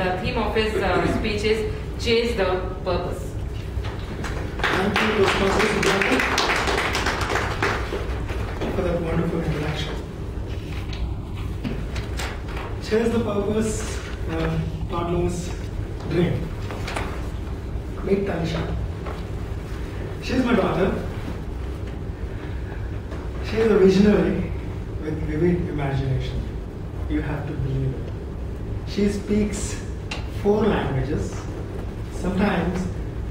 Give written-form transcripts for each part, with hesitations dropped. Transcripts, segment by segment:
the theme of his speech is Chase the Purpose. Thank you, Toastmasters, for that wonderful introduction. Chase the Purpose, toddler's dream. Meet Tanisha. She's my daughter. She is a visionary with vivid imagination. You have to believe it. She speaks 4 languages. Sometimes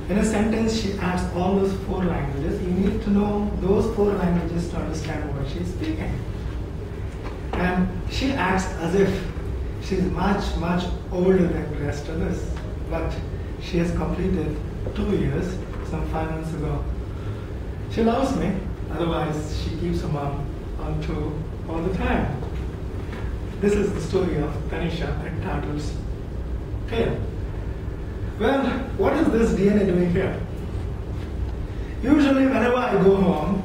in a sentence she adds all those 4 languages. You need to know those 4 languages to understand what she's speaking. And she acts as if she's much, much older than the rest of us. But she has completed 2 years, some 5 months ago. She loves me, otherwise she keeps her mom on tour all the time. This is the story of Tanisha and Toddler's tale. Well, what is this DNA doing here? Usually whenever I go home,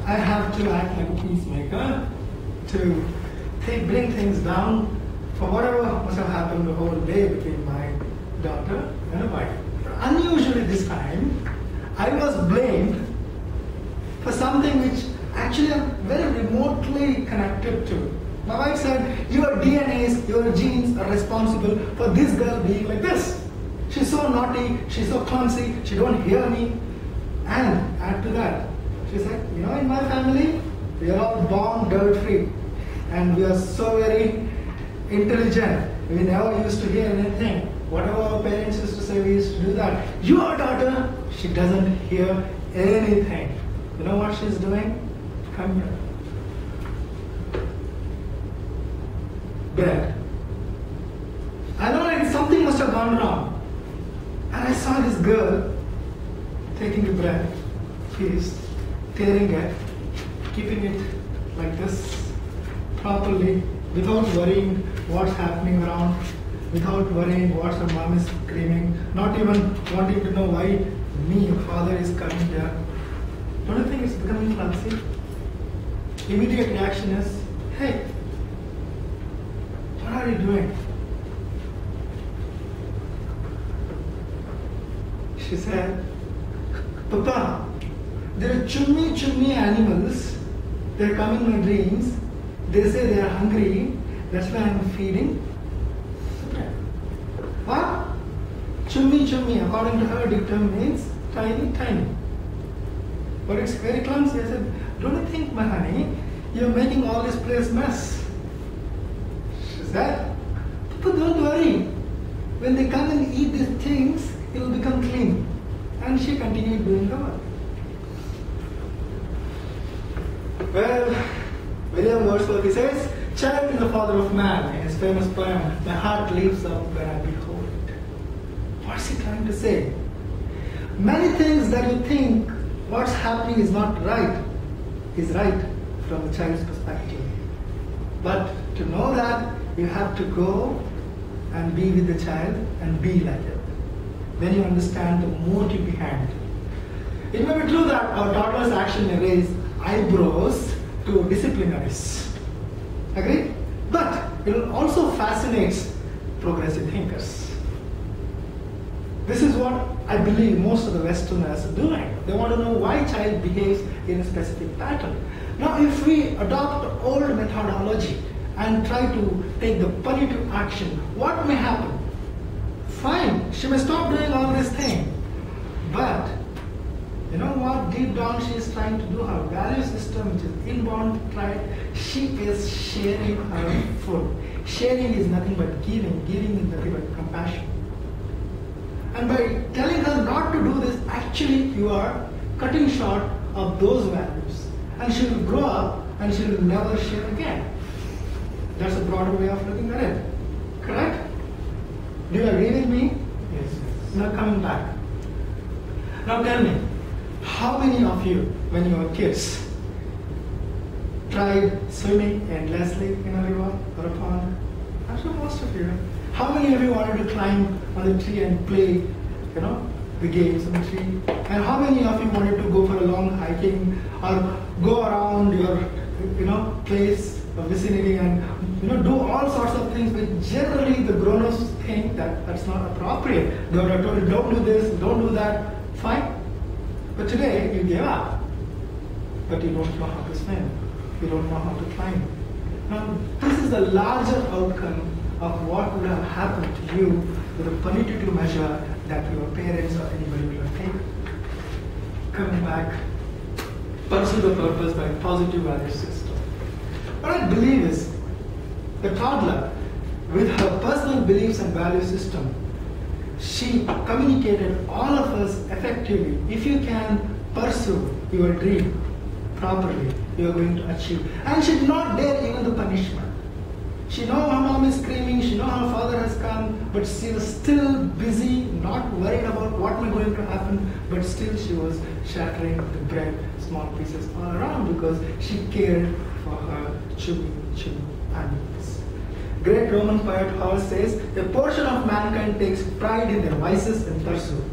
I have to act like a peacemaker to bring things down for whatever must have happened the whole day between my daughter and a wife. But unusually this time, I was blamed for something which actually I'm very remotely connected to. My wife said, your DNAs, your genes are responsible for this girl being like this. She's so naughty, she's so clumsy, she don't hear me. And add to that, she said, you know, in my family, we are all born dirt-free. And we are so very intelligent. We never used to hear anything. Whatever our parents used to say, we used to do that. Your daughter, she doesn't hear anything. You know what she's doing? Come here. Bed. I know like something must have gone wrong. And I saw this girl taking the bread, piece, tearing it, keeping it like this, properly, without worrying what's happening around, without worrying what her mom is screaming, not even wanting to know why me, her father, is coming here. Don't you think it's becoming clumsy? Immediate reaction is, hey, what are you doing? She said, Papa, there are chummy-chummy animals. They're coming in my dreams. They say they are hungry. That's why I'm feeding. What? Chummy-chummy, according to her dictum, means tiny, tiny. But it's very clumsy. I said, don't you think, my honey, you're making all this place mess? She said, Papa, don't worry. When they come and eat these things, it will become clean. And she continued doing the work. Well, William Wordsworth, he says, child is the father of man, in his famous poem, my heart leaps up when I behold it. What's he trying to say? Many things that you think what's happening is not right, is right from the child's perspective. But to know that, you have to go and be with the child and be like it. Then you understand the motive behind it. It may be true that our toddler's action may raise eyebrows to disciplinaries. Agree? But it also fascinates progressive thinkers. This is what I believe most of the Westerners are doing. They want to know why child behaves in a specific pattern. Now, if we adopt the old methodology and try to take the punitive action, what may happen? Fine, she may stop doing all this thing. But, you know what deep down she is trying to do? Her value system, which is inborn pride, she is sharing her food. Sharing is nothing but giving. Giving is nothing but compassion. And by telling her not to do this, actually you are cutting short of those values. And she will grow up and she will never share again. That's a broader way of looking at it. Correct? Do you agree with me? Yes. Now coming back. Now tell me, how many of you, when you were kids, tried swimming endlessly in a river or a pond? I'm sure most of you. How many of you wanted to climb on the tree and play, the games on the tree? And how many of you wanted to go for a long hiking or go around your, place vicinity and do all sorts of things which generally the grown-ups think that that's not appropriate. They are told, don't do this, don't do that. Fine. But today you gave up. But you don't know how to swim. You don't know how to climb. Now, this is the larger outcome of what would have happened to you with a punitive measure that your parents or anybody will have taken. Coming back, pursue the purpose by positive value system. What I believe is the toddler, with her personal beliefs and value system, she communicated all of us effectively. If you can pursue your dream properly, you are going to achieve. And she did not dare even the punishment. She knows her mom is screaming, she knows her father has come, but she was still busy, not worried about what was going to happen, but still she was shattering the bread, small pieces all around because she cared for her chummy-chummy animals. Great Roman poet Hall says, a portion of mankind takes pride in their vices and pursue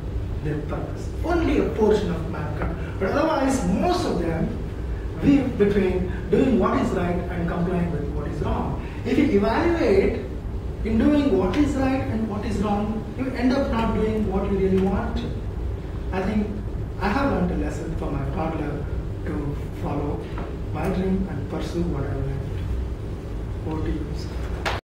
their purpose. Only a portion of mankind. But otherwise, most of them weave between doing what is right and complying with what is wrong. If you evaluate in doing what is right and what is wrong, you end up not doing what you really want to. I think I have learned a lesson from my toddler to follow my dream and pursue what I want. Over to you, sir.